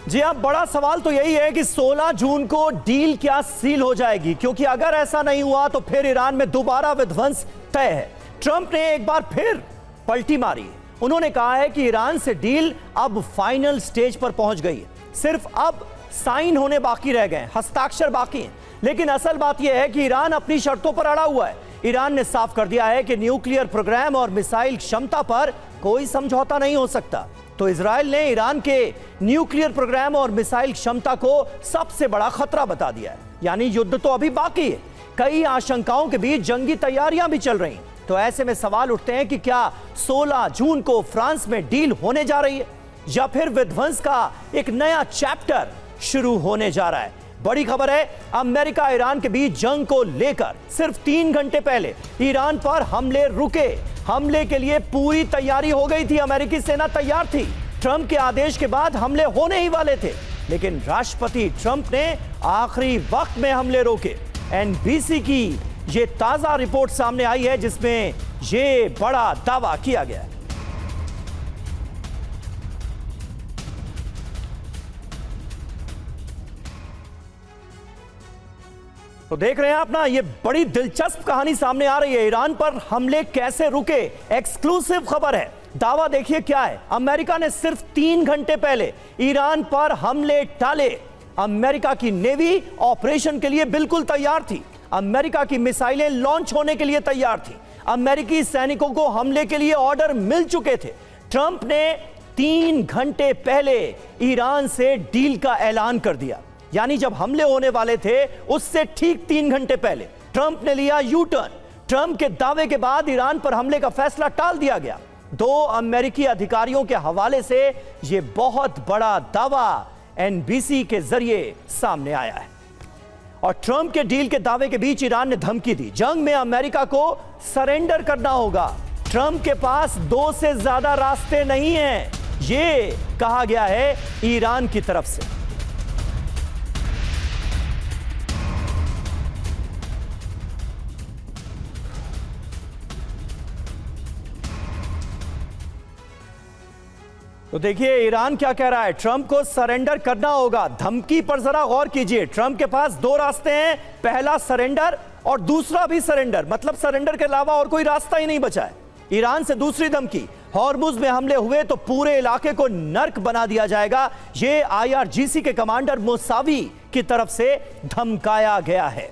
जी अब बड़ा सवाल तो यही है कि 16 जून को डील क्या सील हो जाएगी, क्योंकि अगर ऐसा नहीं हुआ तो फिर ईरान में दोबारा विध्वंस तय है। ट्रंप ने एक बार फिर पलटी मारी। उन्होंने कहा है कि ईरान से डील अब फाइनल स्टेज पर पहुंच गई है, सिर्फ अब साइन होने बाकी रह गए, हस्ताक्षर बाकी हैं। लेकिन असल बात यह है कि ईरान अपनी शर्तों पर अड़ा हुआ है। ईरान ने साफ कर दिया है कि न्यूक्लियर प्रोग्राम और मिसाइल क्षमता पर कोई समझौता नहीं हो सकता। तो इजराइल ने ईरान के न्यूक्लियर प्रोग्राम और मिसाइल क्षमता को सबसे बड़ा खतरा बता दिया है। यानी युद्ध तो अभी बाकी है। कई आशंकाओं के बीच जंगी तैयारियां भी चल रही हैं। तो ऐसे में सवाल उठते हैं कि क्या 16 जून को फ्रांस में डील होने जा रही है या फिर विध्वंस का एक नया चैप्टर शुरू होने जा रहा है। बड़ी खबर है, अमेरिका ईरान के बीच जंग को लेकर सिर्फ 3 घंटे पहले ईरान पर हमले रुके। हमले के लिए पूरी तैयारी हो गई थी, अमेरिकी सेना तैयार थी। ट्रंप के आदेश के बाद हमले होने ही वाले थे, लेकिन राष्ट्रपति ट्रंप ने आखिरी वक्त में हमले रोके। एनबीसी की ये ताजा रिपोर्ट सामने आई है जिसमें ये बड़ा दावा किया गया है। तो देख रहे हैं आप ना, ये बड़ी दिलचस्प कहानी सामने आ रही है। ईरान पर हमले कैसे रुके, एक्सक्लूसिव खबर है। दावा देखिए क्या है। अमेरिका ने सिर्फ 3 घंटे पहले ईरान पर हमले टाले। अमेरिका की नेवी ऑपरेशन के लिए बिल्कुल तैयार थी। अमेरिका की मिसाइलें लॉन्च होने के लिए तैयार थी। अमेरिकी सैनिकों को हमले के लिए ऑर्डर मिल चुके थे। ट्रंप ने 3 घंटे पहले ईरान से डील का ऐलान कर दिया। यानी जब हमले होने वाले थे उससे ठीक 3 घंटे पहले ट्रंप ने लिया यू टर्न। ट्रंप के दावे के बाद ईरान पर हमले का फैसला टाल दिया गया। 2 अमेरिकी अधिकारियों के हवाले से यह बहुत बड़ा दावा एनबीसी के जरिए सामने आया है। और ट्रंप के डील के दावे के बीच ईरान ने धमकी दी, जंग में अमेरिका को सरेंडर करना होगा। ट्रंप के पास 2 से ज्यादा रास्ते नहीं हैं, यह कहा गया है ईरान की तरफ से। तो देखिए ईरान क्या कह रहा है, ट्रंप को सरेंडर करना होगा। धमकी पर जरा गौर कीजिए। ट्रंप के पास 2 रास्ते हैं, पहला सरेंडर और दूसरा भी सरेंडर, मतलब सरेंडर के अलावा और कोई रास्ता ही नहीं बचा है। ईरान से दूसरी धमकी, हॉर्मुज में हमले हुए तो पूरे इलाके को नर्क बना दिया जाएगा। यह IRGC के कमांडर मुसावी की तरफ से धमकाया गया है।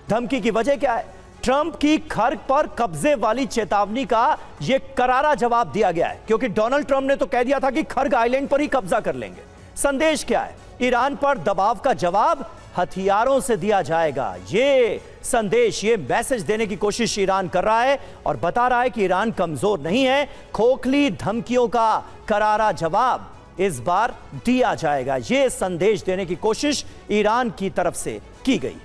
धमकी की वजह क्या है? ट्रंप की खर्ग पर कब्जे वाली चेतावनी का यह करारा जवाब दिया गया है, क्योंकि डोनाल्ड ट्रंप ने तो कह दिया था कि खर्ग आइलैंड पर ही कब्जा कर लेंगे। संदेश क्या है? ईरान पर दबाव का जवाब हथियारों से दिया जाएगा। यह संदेश, यह मैसेज देने की कोशिश ईरान कर रहा है और बता रहा है कि ईरान कमजोर नहीं है। खोखली धमकियों का करारा जवाब इस बार दिया जाएगा। यह संदेश देने की कोशिश ईरान की तरफ से की गई।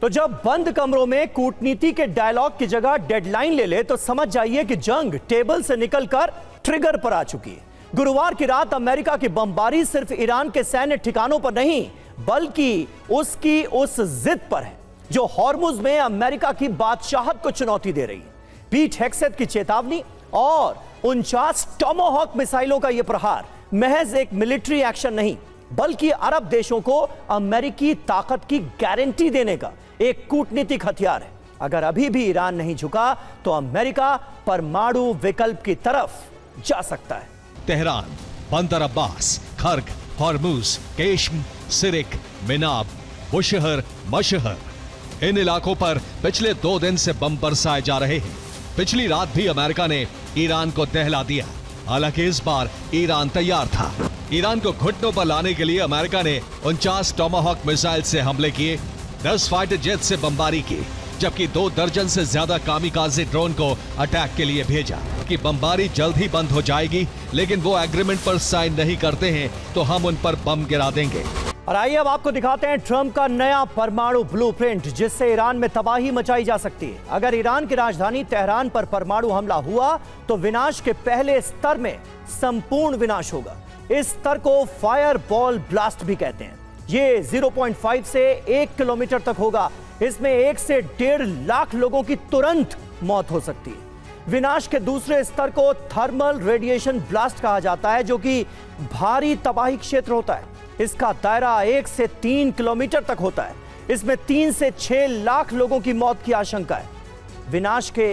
तो जब बंद कमरों में कूटनीति के डायलॉग की जगह डेडलाइन ले ले तो समझ जाइए कि जंग टेबल से निकलकर ट्रिगर पर आ चुकी है। गुरुवार की रात अमेरिका की बमबारी सिर्फ ईरान के सैन्य ठिकानों पर नहीं, बल्कि उसकी उस जिद पर है जो हॉर्मुज में अमेरिका की बादशाहत को चुनौती दे रही है। पीट हेग्सेथ की चेतावनी और 49 टोमाहॉक मिसाइलों का यह प्रहार महज एक मिलिट्री एक्शन नहीं, बल्कि अरब देशों को अमेरिकी ताकत की गारंटी देने का एक कूटनीतिक हथियार है। अगर अभी भी ईरान नहीं झुका तो अमेरिका परमाणु विकल्प की तरफ जा सकता है। Tehran, Bandar Abbas, Kharg, Hormuz, Qeshm, Sirik, Minab, Bushehr, Mashhad, इन इलाकों पर पिछले 2 दिन से बम बरसाए जा रहे हैं। पिछली रात भी अमेरिका ने ईरान को दहला दिया। हालांकि इस बार ईरान तैयार था। ईरान को घुटनों पर लाने के लिए अमेरिका ने 49 टोमाहॉक मिसाइल से हमले किए, 10 फाइटर जेट से बमबारी की, जबकि 2 दर्जन से ज्यादा कामिकाज़े ड्रोन को अटैक के लिए भेजा। कि बमबारी जल्द ही बंद हो जाएगी, लेकिन वो एग्रीमेंट पर साइन नहीं करते हैं तो हम उन पर बम गिरा देंगे। और आइए अब आपको दिखाते हैं ट्रंप का नया परमाणु ब्लूप्रिंट, जिससे ईरान में तबाही मचाई जा सकती है। अगर ईरान की राजधानी तेहरान पर परमाणु हमला हुआ तो विनाश के पहले स्तर में संपूर्ण विनाश होगा। इस स्तर को फायर बॉल ब्लास्ट भी कहते हैं। ये 0.5 से 1 किलोमीटर तक होगा। इसमें 1 से 1.5 लाख लोगों की तुरंत मौत हो सकती है। विनाश के दूसरे स्तर को थर्मल रेडिएशन ब्लास्ट कहा जाता है, जो कि भारी तबाही क्षेत्र होता है। इसका दायरा 1 से 3 किलोमीटर तक होता है। इसमें 3 से 6 लाख लोगों की मौत की आशंका है। विनाश के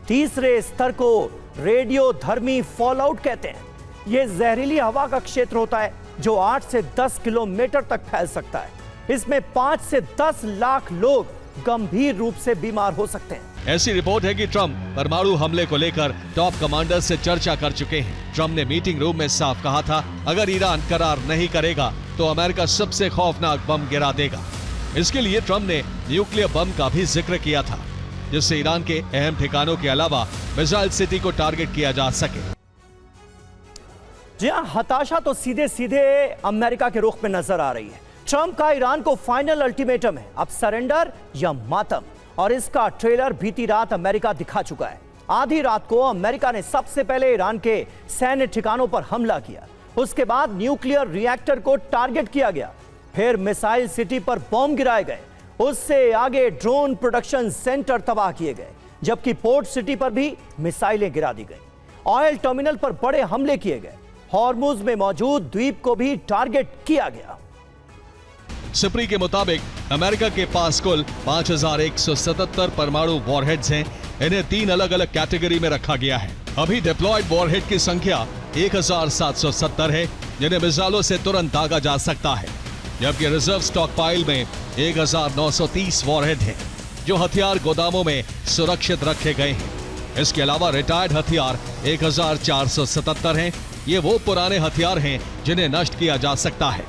तीसरे स्तर को रेडियोधर्मी फॉलआउट कहते हैं। यह जहरीली हवा का क्षेत्र होता है जो 8 से 10 किलोमीटर तक फैल सकता है। इसमें 5 से 10 लाख लोग गंभीर रूप से बीमार हो सकते हैं। ऐसी रिपोर्ट है कि ट्रंप परमाणु हमले को लेकर टॉप कमांडर से चर्चा कर चुके हैं। ट्रंप ने मीटिंग रूम में साफ कहा था, अगर ईरान करार नहीं करेगा तो अमेरिका सबसे खौफनाक बम गिरा देगा। इसके लिए ट्रंप ने न्यूक्लियर बम का भी जिक्र किया था, जिससे ईरान के अहम ठिकानों के अलावा मिसाइल सिटी को टारगेट किया जा सके। जी हां, हताशा तो सीधे सीधे अमेरिका के रुख में नजर आ रही है। ट्रंप का ईरान को फाइनल अल्टीमेटम है, अब सरेंडर या मातम, और इसका ट्रेलर बीती रात अमेरिका दिखा चुका है। आधी रात को अमेरिका ने सबसे पहले ईरान के सैन्य ठिकानों पर हमला किया, उसके बाद न्यूक्लियर रिएक्टर को टारगेट किया गया, फिर मिसाइल सिटी पर बॉम्ब गिराए गए, उससे आगे ड्रोन प्रोडक्शन सेंटर तबाह किए गए, जबकि पोर्ट सिटी पर भी मिसाइलें गिरा दी गई। ऑयल टर्मिनल पर बड़े हमले किए गए, हॉर्मुज में मौजूद द्वीप को भी टारगेट किया गया। सिप्री के मुताबिक अमेरिका के पास कुल 5177 परमाणु वॉरहेड्स हैं। इन्हें 3 अलग अलग कैटेगरी में रखा गया है। अभी डिप्लॉयड वॉरहेड की संख्या 1770 है, जिन्हें मिसाइलों से तुरंत दागा जा सकता है, जबकि रिजर्व स्टॉक पाइल में 1930 वॉरहेड हैं, जो हथियार गोदामों में सुरक्षित रखे गए हैं। इसके अलावा रिटायर्ड हथियार 1477 हैं। ये वो पुराने हथियार हैं जिन्हें नष्ट किया जा सकता है।